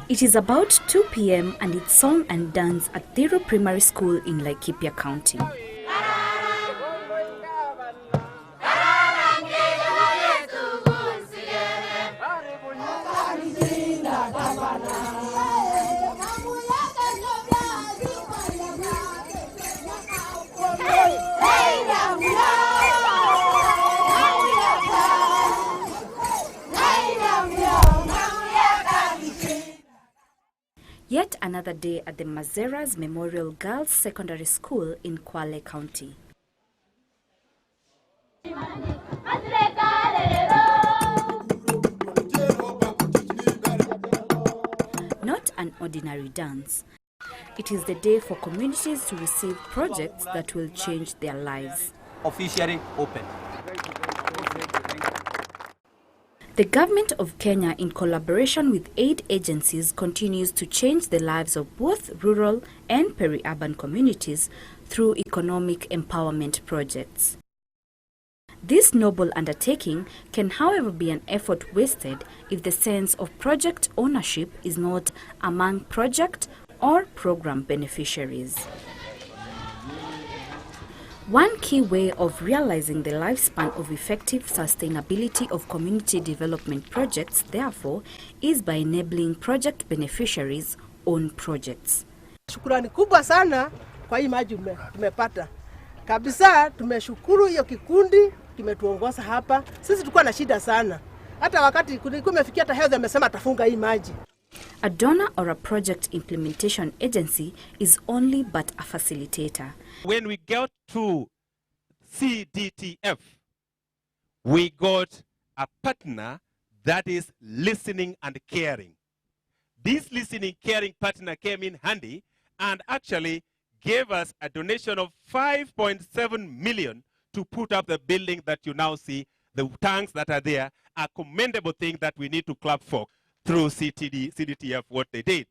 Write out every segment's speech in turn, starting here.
It is about 2 p.m. and it's song and dance at Thero Primary School in Laikipia County. Yet another day at the Mazeras Memorial Girls Secondary School in Kwale County. Not an ordinary dance. It is the day for communities to receive projects that will change their lives. Officially open. The government of Kenya, in collaboration with aid agencies, continues to change the lives of both rural and peri-urban communities through economic empowerment projects. This noble undertaking can, however, be an effort wasted if the sense of project ownership is not among project or program beneficiaries. One key way of realizing the lifespan of effective sustainability of community development projects, therefore, is by enabling project beneficiaries own projects. Shukrani kubwa sana kwa hii maji tumepata. Kabisa tumeshukuru hiyo kikundi kimetuongoza hapa. Sisi tulikuwa na shida sana. Hata wakati kulikuwa imefikia hata health amesema atafunga hii maji. A donor or a project implementation agency is only but a facilitator. When we got to CDTF, we got a partner that is listening and caring. This listening, caring partner came in handy and actually gave us a donation of 5.7 million to put up the building that you now see, the tanks that are there, a commendable thing that we need to clap for through CDTF, what they did.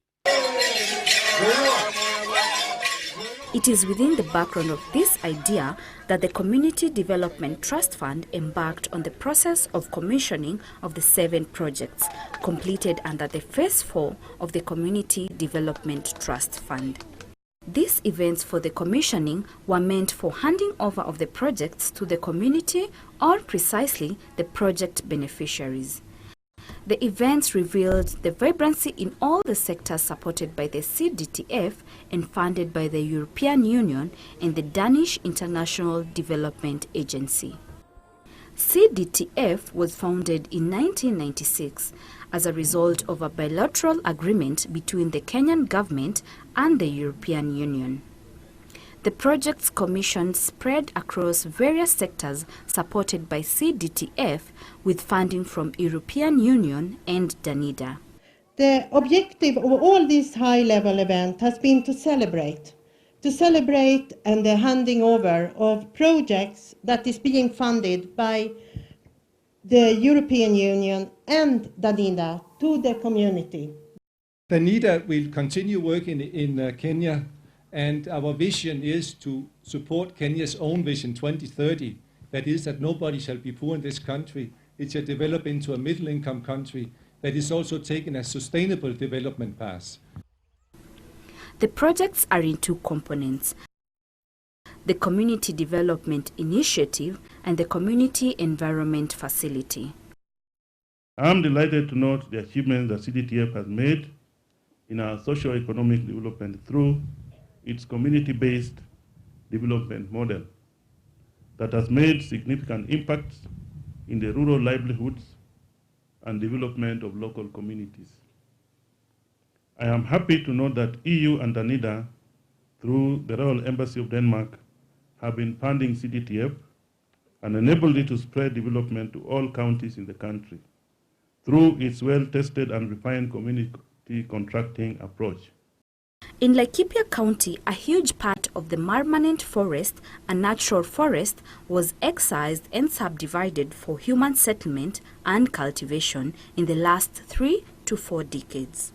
It is within the background of this idea that the Community Development Trust Fund embarked on the process of commissioning of the 7 projects completed under the Phase 4 of the Community Development Trust Fund. These events for the commissioning were meant for handing over of the projects to the community or precisely the project beneficiaries. The events revealed the vibrancy in all the sectors supported by the CDTF and funded by the European Union and the Danish International Development Agency. CDTF was founded in 1996 as a result of a bilateral agreement between the Kenyan government and the European Union. The projects commissioned spread across various sectors supported by CDTF with funding from European Union and Danida. The objective of all these high-level events has been to celebrate and the handing over of projects that is being funded by the European Union and Danida to the community. Danida will continue working in Kenya. And our vision is to support Kenya's own vision 2030. That is that nobody shall be poor in this country. It shall develop into a middle-income country that is also taking a sustainable development path. The projects are in 2 components: the Community Development Initiative and the Community Environment Facility. I'm delighted to note the achievements that CDTF has made in our socio-economic development through its community-based development model that has made significant impacts in the rural livelihoods and development of local communities. I am happy to note that EU and Danida through the Royal Embassy of Denmark, have been funding CDTF and enabled it to spread development to all counties in the country through its well-tested and refined community contracting approach. In Laikipia County, a huge part of the permanent forest and natural forest was excised and subdivided for human settlement and cultivation in the last 3 to 4 decades.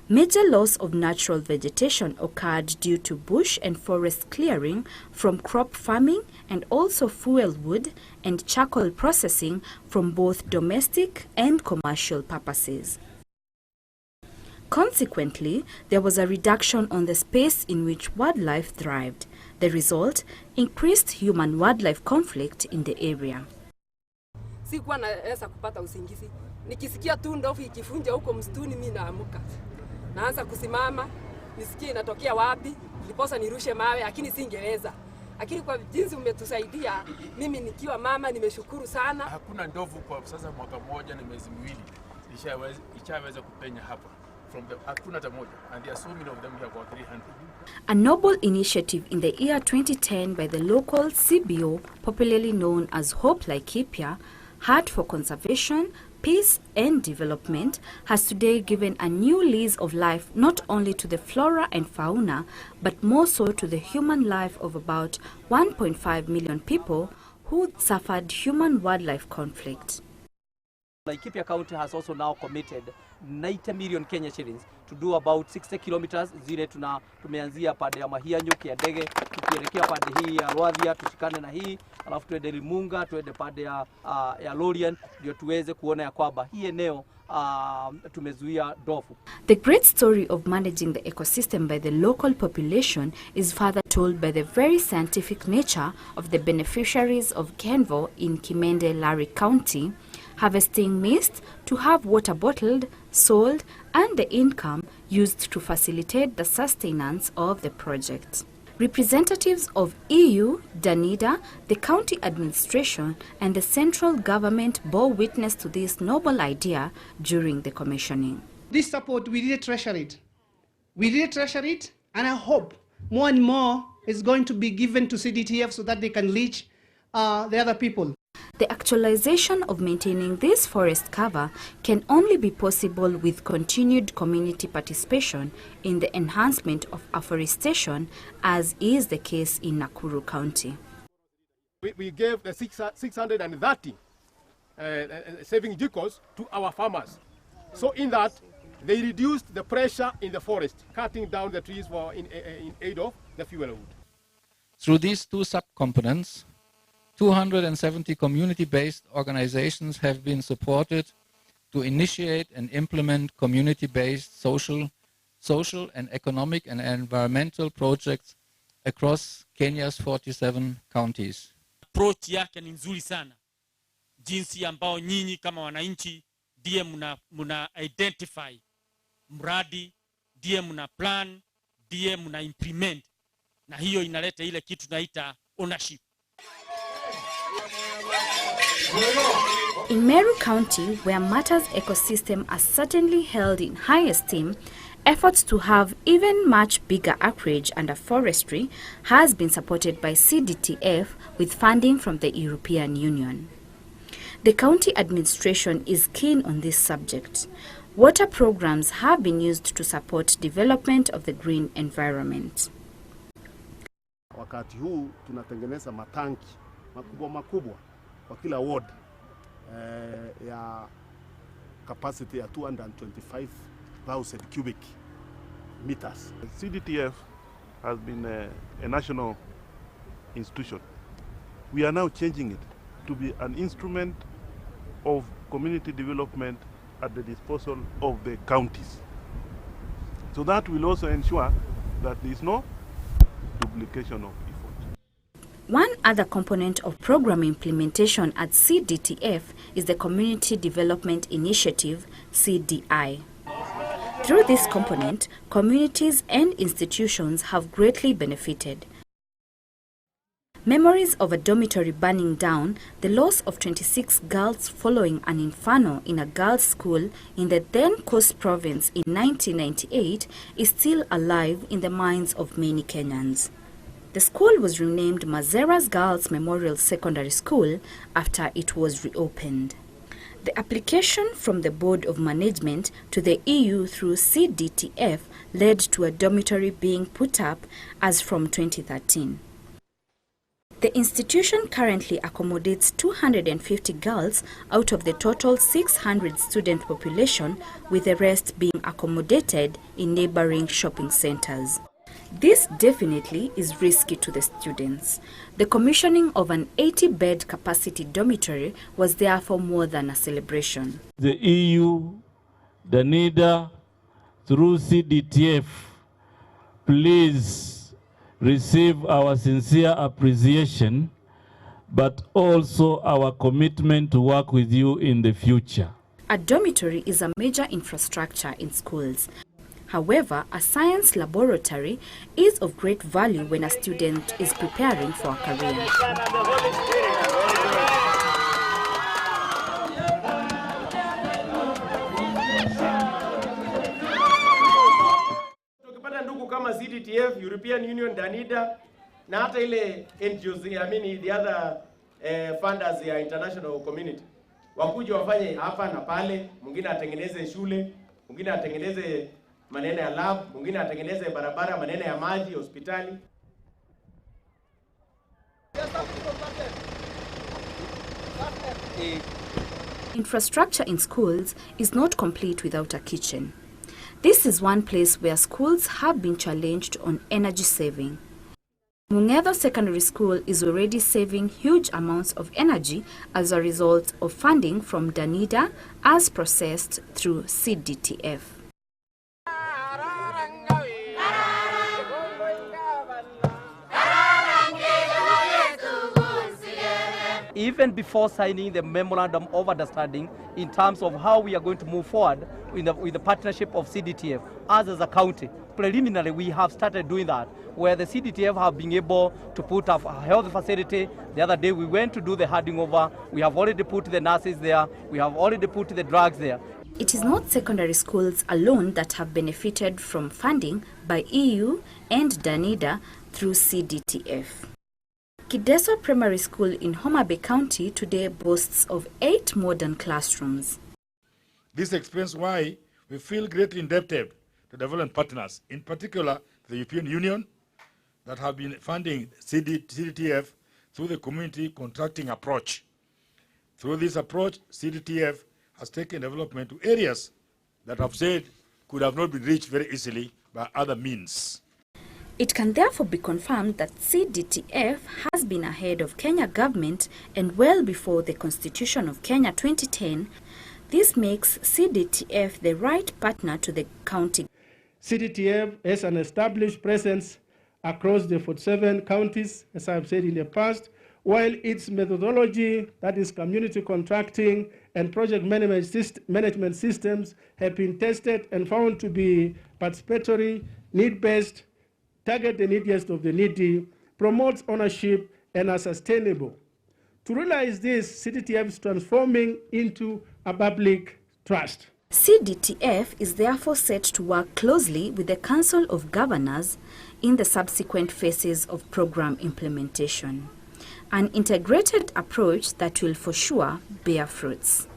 Major loss of natural vegetation occurred due to bush and forest clearing from crop farming and also fuel wood and charcoal processing from both domestic and commercial purposes. Consequently, there was a reduction on the space in which wildlife thrived. The result, increased human-wildlife conflict in the area. Sikuwa naweza kupata usingizi. Nikisikia tu ndovu ikifunja huko msituni mimi naamuka. Naanza kusimama, nisikie inatokea wapi, ndiposa nirushe mawe lakini singeweza. Lakini kwa jinsi umetusaidia, mimi nikiwa mama nimeshukuru sana. Hakuna ndovu kwa sasa mwaka mmoja na miezi miwili. Ishaweza kupenya hapa. And there are so many of them here, about 300. A noble initiative in the year 2010 by the local CBO, popularly known as Hope Laikipia, Heart for Conservation, Peace and Development, has today given a new lease of life not only to the flora and fauna, but more so to the human life of about 1.5 million people who suffered human-wildlife conflict. Laikipia County has also now committed 90 million Kenya shillings to do about 60 kilometers. Zile tumeanzia pande ya Mahianyo Kiadege, tukielekea pande hii ya Rwathia, tushikane na hii, alafu tuende Limunga, tuende pande ya Lorien, ndio tuweze kuona ya kwamba hii eneo tumezuia ndovu. The great story of managing the ecosystem by the local population is further told by the very scientific nature of the beneficiaries of Kenvo in Kimende-Lari County, harvesting mist to have water bottled, sold, and the income used to facilitate the sustenance of the project. Representatives of EU, Danida, the county administration, and the central government bore witness to this noble idea during the commissioning. This support, we really treasure it. We really treasure it, and I hope more and more is going to be given to CDTF so that they can reach the other people. The actualization of maintaining this forest cover can only be possible with continued community participation in the enhancement of afforestation, as is the case in Nakuru County. We gave the 630 saving decoys to our farmers. So in that, they reduced the pressure in the forest, cutting down the trees for in aid of the fuel wood. Through these two sub-components, 270 community-based organizations have been supported to initiate and implement community-based social and economic and environmental projects across Kenya's 47 counties. Approach yake ni nzuri sana. Jinsi ambao nyinyi kama wananchi ndiye muna identify mradi, ndiye muna plan, ndiye muna implement, na hiyo inaleta ile kitu naita ownership. In Meru County, where matters ecosystem are certainly held in high esteem, efforts to have even much bigger acreage under forestry has been supported by CDTF with funding from the European Union. The county administration is keen on this subject. Water programs have been used to support development of the green environment. Wakati huu tunatengeneza matanki makubwa kwa kila ward ya capacity ya 225,000 cubic meters. CDTF has been a national institution. We are now changing it to be an instrument of community development at the disposal of the counties. So that will also ensure that there is no duplication of effort. One other component of program implementation at CDTF is the Community Development Initiative, CDI. Through this component, communities and institutions have greatly benefited. Memories of a dormitory burning down, the loss of 26 girls following an inferno in a girls' school in the then Coast Province in 1998 is still alive in the minds of many Kenyans. The school was renamed Mazera's Girls Memorial Secondary School after it was reopened. The application from the Board of Management to the EU through CDTF led to a dormitory being put up as from 2013. The institution currently accommodates 250 girls out of the total 600 student population, with the rest being accommodated in neighboring shopping centers. This definitely is risky to the students. The commissioning of an 80-bed capacity dormitory was therefore more than a celebration. The EU, the NIDA, through CDTF, please receive our sincere appreciation, but also our commitment to work with you in the future. A dormitory is a major infrastructure in schools. However, a science laboratory is of great value when a student is preparing for a career. Tukipata ndugu kama CDTF, European Union, Danida na hata ile NGOs, the other funders ya international community, wakuja wafanye hapa na pale, mwingine atengeneze shule, mwingine atengeneze maneno ya lab, mwingine atengeneze barabara, maneno ya maji, hospitali. Infrastructure in schools is not complete without a kitchen. This is one place where schools have been challenged on energy saving. Mungetho Secondary School is already saving huge amounts of energy as a result of funding from Danida as processed through CDTF. Even before signing the memorandum of understanding in terms of how we are going to move forward with the partnership of CDTF, us as a county, preliminarily we have started doing that, where the CDTF have been able to put up a health facility. The other day we went to do the handing over. We have already put the nurses there. We have already put the drugs there. It is not secondary schools alone that have benefited from funding by EU and Danida through CDTF. Kideso Primary School in Homa Bay County today boasts of 8 modern classrooms. This explains why we feel greatly indebted to development partners, in particular the European Union, that have been funding CDTF through the community contracting approach. Through this approach, CDTF has taken development to areas that I've said could have not been reached very easily by other means. It can therefore be confirmed that CDTF has been ahead of Kenya government and well before the Constitution of Kenya 2010. This makes CDTF the right partner to the county. CDTF has an established presence across the 47 counties, as I've said in the past, while its methodology, that is community contracting and project management systems, have been tested and found to be participatory, need-based, target the neediest of the needy, promotes ownership, and are sustainable. To realize this, CDTF is transforming into a public trust. CDTF is therefore set to work closely with the Council of Governors in the subsequent phases of program implementation, an integrated approach that will for sure bear fruits.